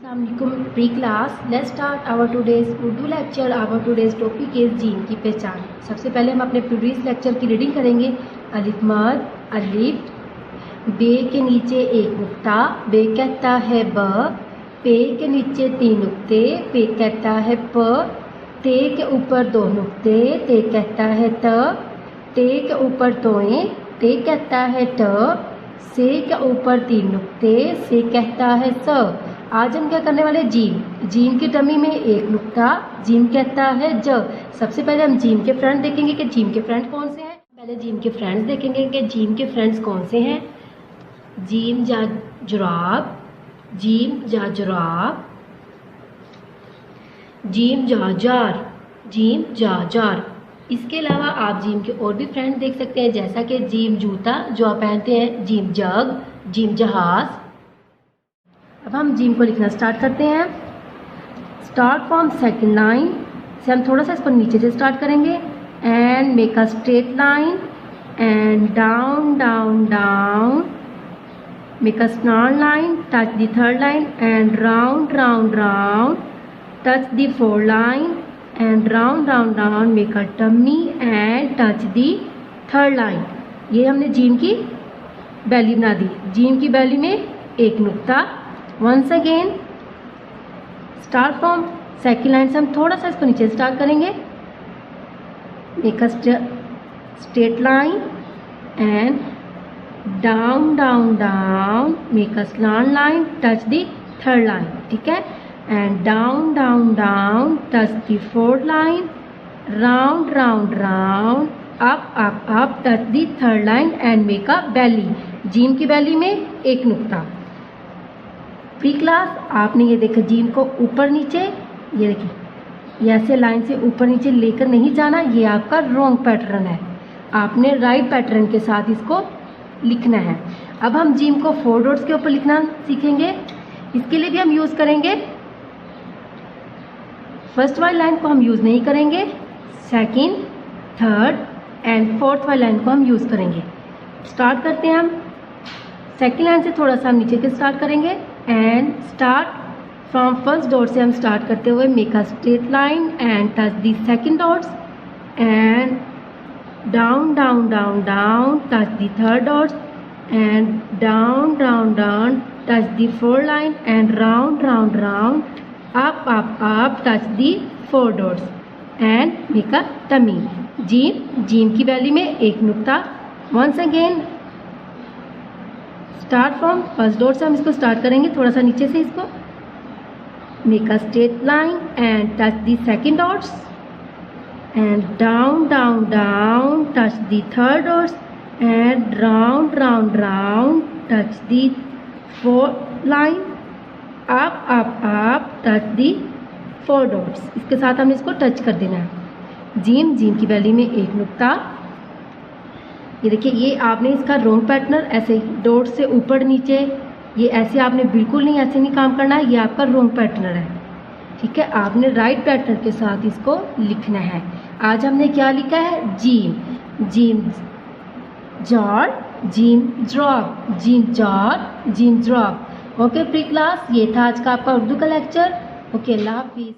Assalamualaikum pre-class. Let's start our today's Urdu lecture. Our today's topic is gym की पहचान. सबसे पहले हम अपने प्रीवियस लेक्चर की रीडिंग करेंगे. अलिफ मद, अलिफ, बे के नीचे एक नुक्ता, बे कहता है ब, पे के नीचे तीन नुक्ते, पे कहता है प, ते के ऊपर दो नुक्ते, ते कहता है त, ते के ऊपर तोएं, ते कहता है ट, से के ऊपर तीन नुक्ते, से कहता है स. आज हम क्या करने वाले जीम. जीम की टमी में एक नुक्ता, जीम कहता है ज. सबसे पहले हम जीम के फ्रेंड देखेंगे कि जीम के फ्रेंड कौन से हैं. पहले जीम के फ्रेंड्स देखेंगे कि जीम के फ्रेंड्स कौन से हैं. जीम जा जुराब, जीम जा जुराब, जीम जा जार, जीम जा जार. इसके अलावा आप जीम के और भी फ्रेंड्स देख सकते हैं, जैसा कि जीम जूता जो आप पहनते हैं, जीम जग, जीम जहाज. अब हम जीम को लिखना स्टार्ट करते हैं. स्टार्ट फ्रॉम सेकंड लाइन से हम थोड़ा सा इसको नीचे से स्टार्ट करेंगे. And make a straight line and down down down, make a small line, touch the third line and round round round, touch the fourth line and round round round, make a tummy and touch the third line. ये हमने gym की बैली बना दी. Gym की belly में एक नुक्ता. Once again start from second line से हम थोड़ा सा इसको नीचे स्टार्ट करेंगे. Make a straight line and down down down, make a slant line, touch the third line. ठीक है. And down down down, touch the fourth line, round round round, up up up, touch the third line and make a belly. जीम की belly में एक नुक्ता. Pre class आपने ये देखा जीम को ऊपर नीचे, ये देखिए ये ऐसे लाइन से ऊपर नीचे लेकर नहीं जाना, ये आपका रॉन्ग पैटर्न है. आपने राइट पैटर्न के साथ इसको लिखना है. अब हम जीम को फोर डॉट्स के ऊपर लिखना सीखेंगे. इसके लिए भी हम यूज़ करेंगे, फर्स्ट वाली लाइन को हम यूज़ नहीं करेंगे, सेकेंड, थर्ड एंड फोर्थ वाली लाइन को हम यूज़ करेंगे. स्टार्ट करते हैं हम सेकेंड लाइन से थोड़ा सा हम नीचे के स्टार्ट करेंगे. And start from first dot से हम स्टार्ट करते हुए make a straight line and touch the second dots and down down down down, touch the third dots and down down down, touch the fourth line and round round round, up up up, touch the four dots and make a tummy. जीम, जीम की belly में एक नुक्ता. Once again start from first dot से हम इसको start करेंगे, थोड़ा सा नीचे से इसको. Make a straight line and touch the second dots and down down down, touch the third dots and round round round, touch the fourth line, up up up, touch the four dots. इसके साथ हमने इसको touch कर देना है. Gym, जीम की belly में एक नुक्ता. ये देखिए ये आपने इसका रॉन्ग पैटर्न ऐसे डॉट से ऊपर नीचे, ये ऐसे आपने बिल्कुल नहीं, ऐसे नहीं काम करना है, ये आपका रॉन्ग पैटर्न है. ठीक है. आपने राइट पैटर्न के साथ इसको लिखना है. आज हमने क्या लिखा है, gym, gym jar, gym drop, gym jar, gym drop. Okay pre class, ये था आज का आपका उर्दू का लेक्चर. ओके, अल्लाह हाफिज़.